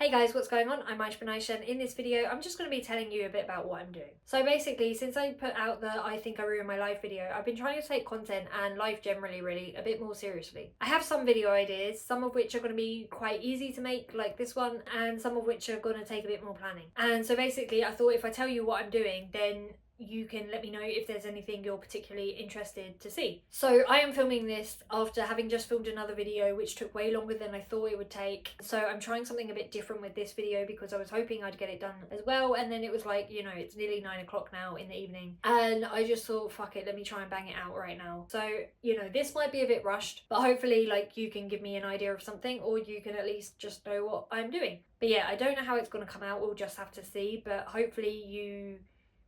Hey guys, what's going on? I'm Aysh Banaysh, and in this video I'm just going to be telling you a bit about what I'm doing. So basically, since I put out the I Think I Ruined My Life video, I've been trying to take content and life generally really a bit more seriously. I have some video ideas, some of which are going to be quite easy to make like this one, and some of which are going to take a bit more planning. And so basically I thought if I tell you what I'm doing, then you can let me know if there's anything you're particularly interested to see. So I am filming this after having just filmed another video which took way longer than I thought it would take. So I'm trying something a bit different with this video because I was hoping I'd get it done as well, and then it was like, you know, it's nearly 9 o'clock now in the evening and I just thought, fuck it, let me try and bang it out right now. So, you know, this might be a bit rushed, but hopefully like you can give me an idea of something, or you can at least just know what I'm doing. But yeah, I don't know how it's going to come out, we'll just have to see, but hopefully you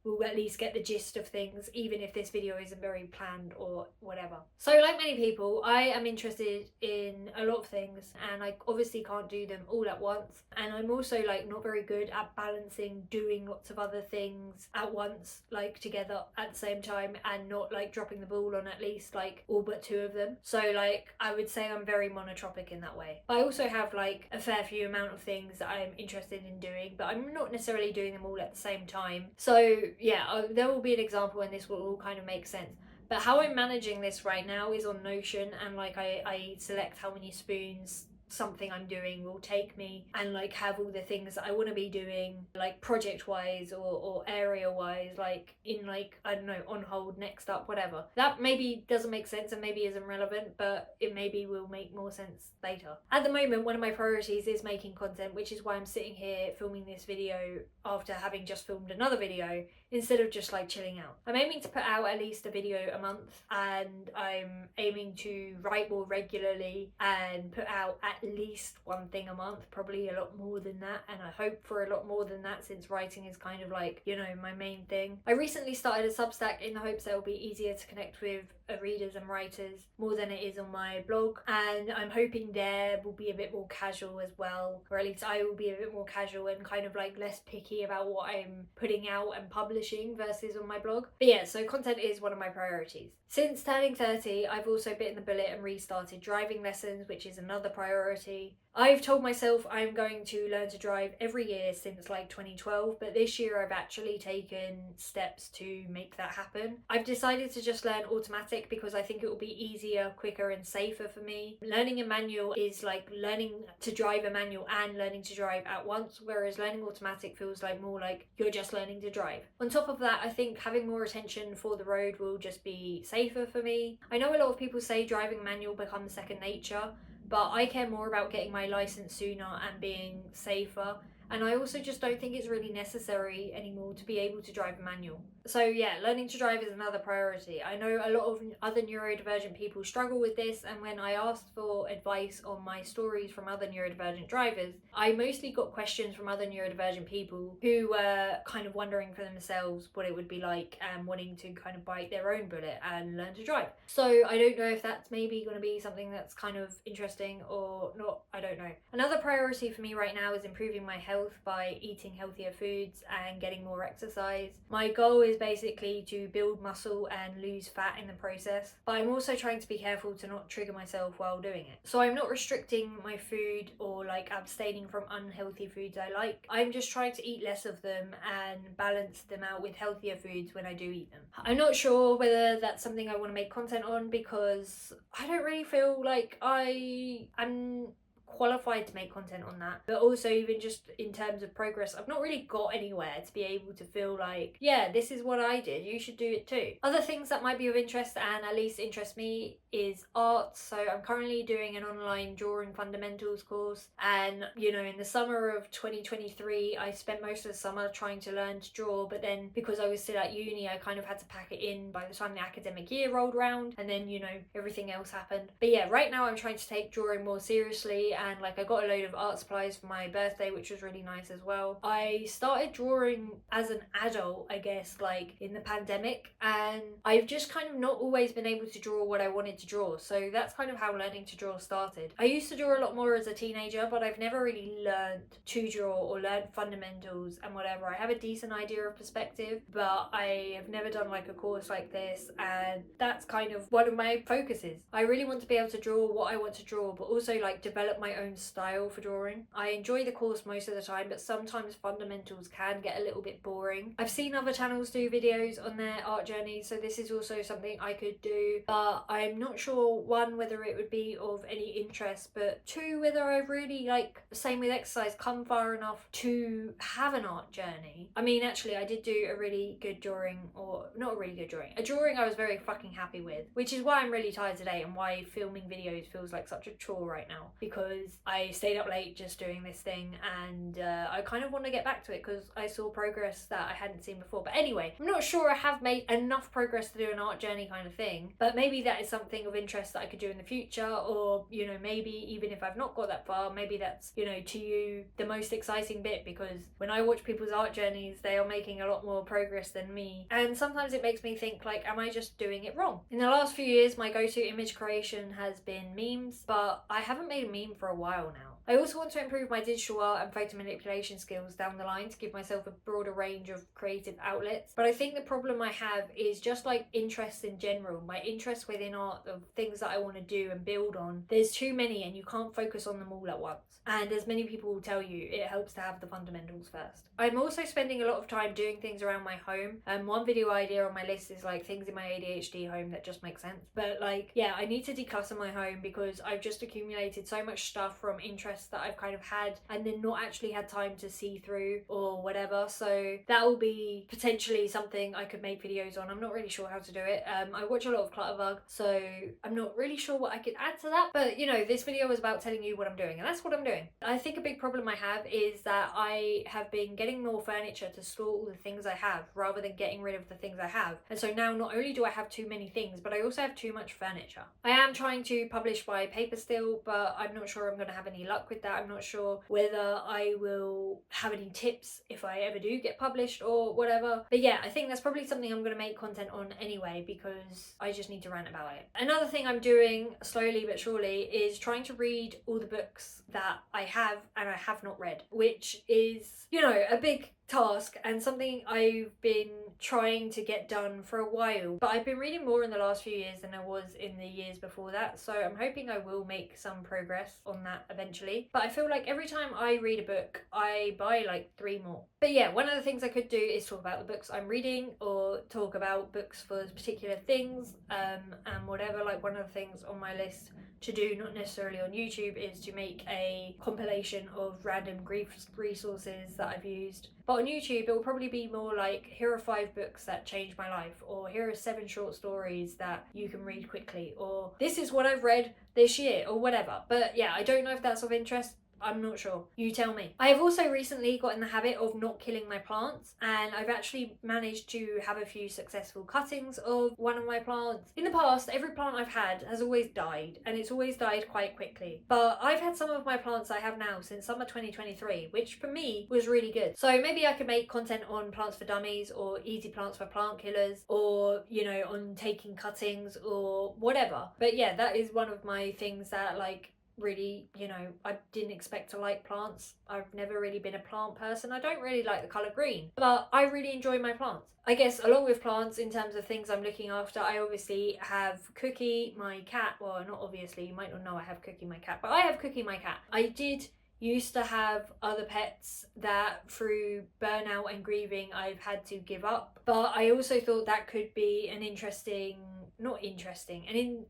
will at least get the gist of things, even if this video isn't very planned or whatever. So like many people, I am interested in a lot of things and I obviously can't do them all at once, and I'm also like not very good at balancing doing lots of other things at once, like together at the same time, and not like dropping the ball on at least like all but two of them. So like I would say I'm very monotropic in that way. But I also have like a fair few amount of things that I'm interested in doing, but I'm not necessarily doing them all at the same time. So yeah, there will be an example and this will all kind of make sense. But how I'm managing this right now is on Notion, and like I select how many spoons something I'm doing will take me, and like have all the things that I want to be doing like project wise or area wise, like in like, I don't know, on hold, next up, whatever. That maybe doesn't make sense and maybe isn't relevant, but it maybe will make more sense later. At the moment, one of my priorities is making content, which is why I'm sitting here filming this video after having just filmed another video, instead of just like chilling out. I'm aiming to put out at least a video a month, and I'm aiming to write more regularly and put out at least one thing a month, probably a lot more than that, and I hope for a lot more than that since writing is kind of like, you know, my main thing. I recently started a Substack in the hopes that it'll be easier to connect with readers and writers more than it is on my blog, and I'm hoping there will be a bit more casual as well, or at least I will be a bit more casual and kind of like less picky about what I'm putting out and publishing versus on my blog. But yeah, so content is one of my priorities. Since turning 30, I've also bitten the bullet and restarted driving lessons, which is another priority. I've told myself I'm going to learn to drive every year since like 2012, but this year I've actually taken steps to make that happen. I've decided to just learn automatic because I think it will be easier, quicker and safer for me. Learning a manual is like learning to drive a manual and learning to drive at once, whereas learning automatic feels like more like you're just learning to drive. On top of that, I think having more attention for the road will just be safer for me. I know a lot of people say driving manual becomes second nature, but I care more about getting my license sooner and being safer, and I also just don't think it's really necessary anymore to be able to drive a manual. So yeah, learning to drive is another priority. I know a lot of other neurodivergent people struggle with this, and when I asked for advice on my stories from other neurodivergent drivers, I mostly got questions from other neurodivergent people who were kind of wondering for themselves what it would be like and wanting to kind of bite their own bullet and learn to drive. So I don't know if that's maybe going to be something that's kind of interesting or not, I don't know. Another priority for me right now is improving my health by eating healthier foods and getting more exercise. My goal is basically to build muscle and lose fat in the process, but I'm also trying to be careful to not trigger myself while doing it. So I'm not restricting my food or like abstaining from unhealthy foods I like. I'm just trying to eat less of them and balance them out with healthier foods when I do eat them. I'm not sure whether that's something I want to make content on because I don't really feel like I'm qualified to make content on that, but also even just in terms of progress, I've not really got anywhere to be able to feel like, yeah, this is what I did, you should do it too. Other things that might be of interest and at least interest me is art. So I'm currently doing an online drawing fundamentals course, and you know, in the summer of 2023 I spent most of the summer trying to learn to draw, but then because I was still at uni I kind of had to pack it in by the time the academic year rolled around, and then, you know, everything else happened. But yeah, right now I'm trying to take drawing more seriously, and like I got a load of art supplies for my birthday, which was really nice as well. I started drawing as an adult, I guess, like in the pandemic, and I've just kind of not always been able to draw what I wanted to draw, so that's kind of how learning to draw started. I used to draw a lot more as a teenager, but I've never really learned to draw or learned fundamentals and whatever. I have a decent idea of perspective, but I have never done like a course like this, and that's kind of one of my focuses. I really want to be able to draw what I want to draw, but also like develop my my own style for drawing. I enjoy the course most of the time, but sometimes fundamentals can get a little bit boring. I've seen other channels do videos on their art journeys, so this is also something I could do, but I'm not sure, one, whether it would be of any interest, but two, whether I've really, like, same with exercise, come far enough to have an art journey. I mean, actually, I did do a really good drawing, or not a really good drawing, a drawing I was very fucking happy with, which is why I'm really tired today and why filming videos feels like such a chore right now, because I stayed up late just doing this thing, and I kind of want to get back to it because I saw progress that I hadn't seen before. But anyway, I'm not sure I have made enough progress to do an art journey kind of thing, but maybe that is something of interest that I could do in the future, or, you know, maybe even if I've not got that far, maybe that's, you know, to you the most exciting bit, because when I watch people's art journeys, they are making a lot more progress than me, and sometimes it makes me think, like, am I just doing it wrong? In the last few years, my go-to image creation has been memes, but I haven't made a meme for a while now. I also want to improve my digital art and photo manipulation skills down the line to give myself a broader range of creative outlets. But I think the problem I have is just like interests in general, my interest within art, of things that I want to do and build on. There's too many and you can't focus on them all at once. And as many people will tell you, it helps to have the fundamentals first. I'm also spending a lot of time doing things around my home. One video idea on my list is like things in my ADHD home that just make sense. But like, yeah, I need to declutter my home because I've just accumulated so much stuff from interests that I've kind of had and then not actually had time to see through or whatever. So that will be potentially something I could make videos on. I'm not really sure how to do it. I watch a lot of Clutterbug, so I'm not really sure what I could add to that. But you know, this video is about telling you what I'm doing, and that's what I'm doing. I think a big problem I have is that I have been getting more furniture to store all the things I have rather than getting rid of the things I have. And so now not only do I have too many things, but I also have too much furniture. I am trying to publish by paper still, but I'm not sure I'm going to have any luck with that. I'm not sure whether I will have any tips if I ever do get published or whatever. But yeah, I think that's probably something I'm going to make content on anyway, because I just need to rant about it. Another thing I'm doing slowly but surely is trying to read all the books that I have and I have not read, which is, you know, a big task and something I've been trying to get done for a while, but I've been reading more in the last few years than I was in the years before that, so I'm hoping I will make some progress on that eventually. But I feel like every time I read a book I buy like 3 more. But yeah, one of the things I could do is talk about the books I'm reading or talk about books for particular things and whatever. Like one of the things on my list to do, not necessarily on YouTube, is to make a compilation of random grief resources that I've used. But on YouTube, it will probably be more like, here are 5 books that changed my life, or here are 7 short stories that you can read quickly, or this is what I've read this year, or whatever. But yeah, I don't know if that's of interest. I'm not sure. You tell me. I have also recently got in the habit of not killing my plants, and I've actually managed to have a few successful cuttings of one of my plants. In the past, every plant I've had has always died, and it's always died quite quickly. But I've had some of my plants I have now since summer 2023, which for me was really good. So maybe I could make content on plants for dummies, or easy plants for plant killers, or, you know, on taking cuttings or whatever. But yeah, that is one of my things that, like, really, you know, I didn't expect to like plants. I've never really been a plant person. I don't really like the colour green, but I really enjoy my plants. I guess along with plants, in terms of things I'm looking after, I obviously have Cookie, my cat. Well, not obviously, you might not know I have Cookie, my cat, but I have Cookie, my cat. I did used to have other pets that through burnout and grieving I've had to give up, but I also thought that could be an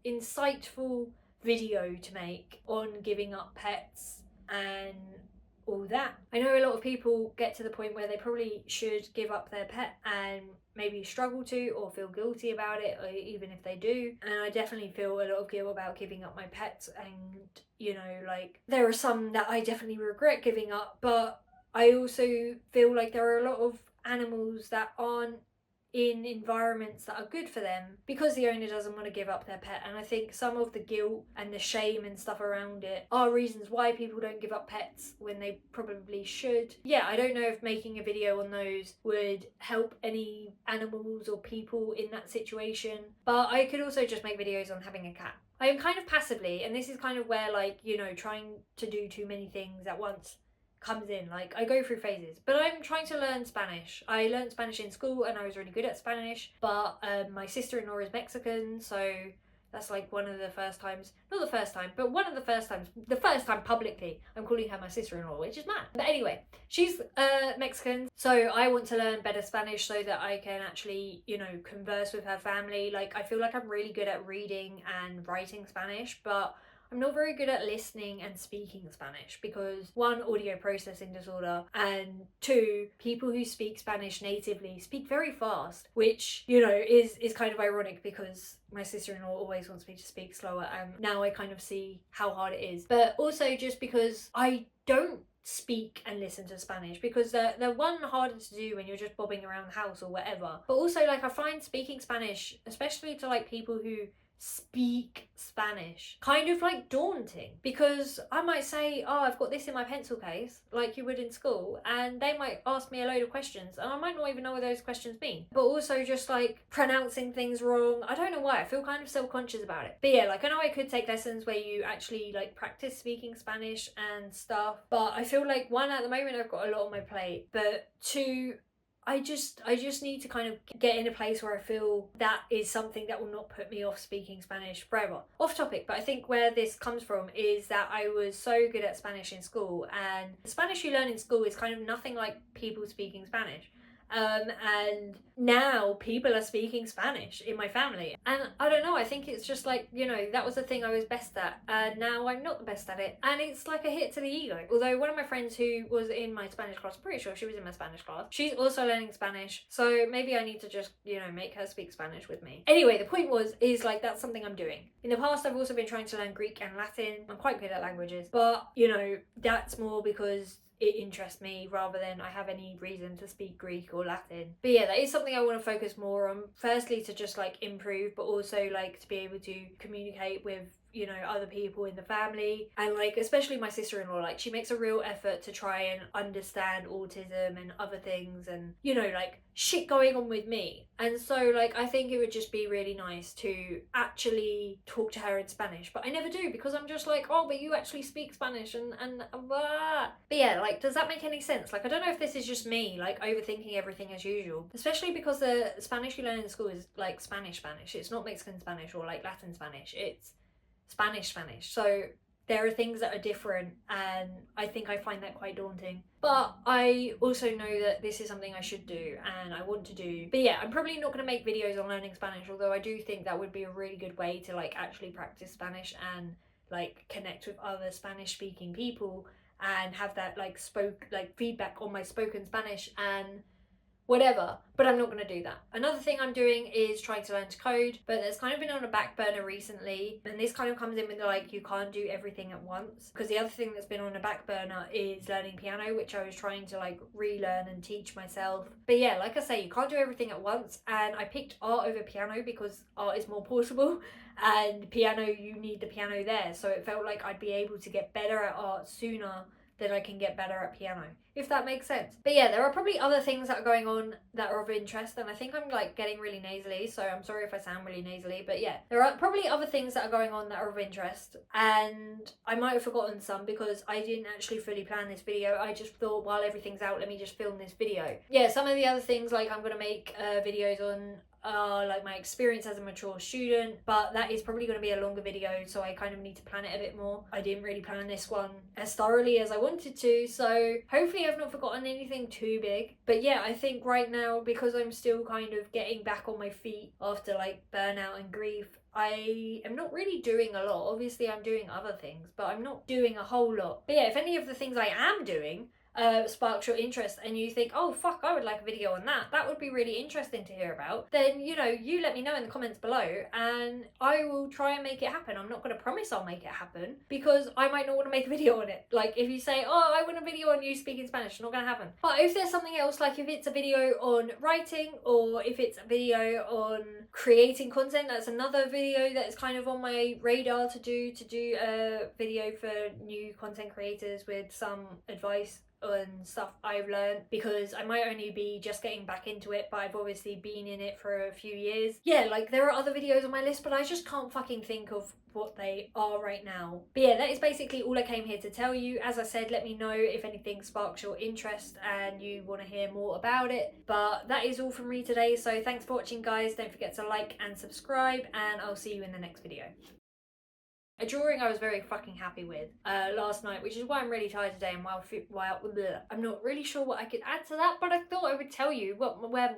insightful video to make on giving up pets and all that. I know a lot of people get to the point where they probably should give up their pet and maybe struggle to, or feel guilty about it, or even if they do. And I definitely feel a lot of guilt about giving up my pets, and, you know, like, there are some that I definitely regret giving up, but I also feel like there are a lot of animals that aren't in environments that are good for them because the owner doesn't want to give up their pet. And I think some of the guilt and the shame and stuff around it are reasons why people don't give up pets when they probably should. Yeah, I don't know if making a video on those would help any animals or people in that situation, but I could also just make videos on having a cat. I am kind of passively, and this is kind of where, like, you know, trying to do too many things at once comes in. Like, I go through phases, but I'm trying to learn Spanish. I learned Spanish in school and I was really good at Spanish, but my sister-in-law is Mexican, so That's like one of the first times, not the first time, but one of the first times, the first time publicly I'm calling her my sister-in-law, which is mad. But anyway, she's Mexican, so I want to learn better Spanish so that I can actually, you know, converse with her family. Like, I feel like I'm really good at reading and writing Spanish, but I'm not very good at listening and speaking Spanish because, one, audio processing disorder, and two, people who speak Spanish natively speak very fast, which, you know, is kind of ironic because my sister-in-law always wants me to speak slower, and now I kind of see how hard it is. But also just because I don't speak and listen to Spanish, because they're one, harder to do when you're just bobbing around the house or whatever, but also like I find speaking Spanish, especially to like people who speak Spanish, kind of like daunting, because I might say, oh, I've got this in my pencil case, like you would in school, and they might ask me a load of questions and I might not even know what those questions mean. But also just like pronouncing things wrong, I don't know why, I feel kind of self-conscious about it. But yeah, like I know I could take lessons where you actually like practice speaking Spanish and stuff, but I feel like, one, at the moment I've got a lot on my plate, but two, I just need to kind of get in a place where I feel that is something that will not put me off speaking Spanish forever. Off topic, but I think where this comes from is that I was so good at Spanish in school, and the Spanish you learn in school is kind of nothing like people speaking Spanish. And now people are speaking Spanish in my family, and I don't know, I think it's just like, you know, that was the thing I was best at, and now I'm not the best at it, and it's like a hit to the ego. Although one of my friends who was in my Spanish class, pretty sure she was in my Spanish class, she's also learning Spanish, so maybe I need to just, you know, make her speak Spanish with me. Anyway, the point is like, that's something I'm doing. In the past I've also been trying to learn Greek and Latin. I'm quite good at languages, but you know, that's more because it interests me rather than I have any reason to speak Greek or Latin. But yeah, that is something I want to focus more on. Firstly, to just like improve, but also like to be able to communicate with, you know, other people in the family, and like especially my sister-in-law, like she makes a real effort to try and understand autism and other things, and you know, like shit going on with me. And so like I think it would just be really nice to actually talk to her in Spanish, but I never do because I'm just like, oh, but you actually speak Spanish, and but yeah, like, does that make any sense? Like, I don't know if this is just me like overthinking everything as usual, especially because the Spanish you learn in school is like Spanish. It's not Mexican Spanish or like Latin Spanish, it's Spanish. So there are things that are different, and I think I find that quite daunting. But I also know that this is something I should do and I want to do. But yeah, I'm probably not going to make videos on learning Spanish, although I do think that would be a really good way to like actually practice Spanish and like connect with other Spanish speaking people and have that like feedback on my spoken Spanish and whatever, but I'm not going to do that. Another thing I'm doing is trying to learn to code, but that's kind of been on a back burner recently, and this kind of comes in with the like, you can't do everything at once, because the other thing that's been on a back burner is learning piano, which I was trying to like relearn and teach myself. But yeah, like I say, you can't do everything at once, and I picked art over piano because art is more portable, and piano, you need the piano there, so it felt like I'd be able to get better at art sooner than I can get better at piano, if that makes sense. But yeah, there are probably other things that are going on that are of interest, and I think I'm like getting really nasally, so I'm sorry if I sound really nasally, but yeah, there are probably other things that are going on that are of interest, and I might have forgotten some because I didn't actually fully plan this video. I just thought, while everything's out, let me just film this video. Yeah, some of the other things, like I'm gonna make videos on like my experience as a mature student, but that is probably going to be a longer video, so I kind of need to plan it a bit more. I didn't really plan this one as thoroughly as I wanted to, so hopefully I've not forgotten anything too big. But yeah, I think right now, because I'm still kind of getting back on my feet after like burnout and grief, I am not really doing a lot. Obviously I'm doing other things, but I'm not doing a whole lot. But yeah, if any of the things I am doing sparks your interest and you think, oh fuck, I would like a video on that, that would be really interesting to hear about, then you know, you let me know in the comments below and I will try and make it happen. I'm not going to promise I'll make it happen because I might not want to make a video on it. Like if you say, oh, I want a video on you speaking Spanish, it's not going to happen. But if there's something else, like if it's a video on writing or if it's a video on creating content, that's another video that's kind of on my radar to do a video for new content creators with some advice and stuff I've learned, because I might only be just getting back into it, but I've obviously been in it for a few years. Yeah, like there are other videos on my list, but I just can't fucking think of what they are right now. But yeah, that is basically all I came here to tell you. As I said, let me know if anything sparks your interest and you want to hear more about it. But that is all from me today, so thanks for watching, guys. Don't forget to like and subscribe, and I'll see you in the next video. A drawing I was very fucking happy with last night, which is why I'm really tired today, and while I'm not really sure what I could add to that, but I thought I would tell you where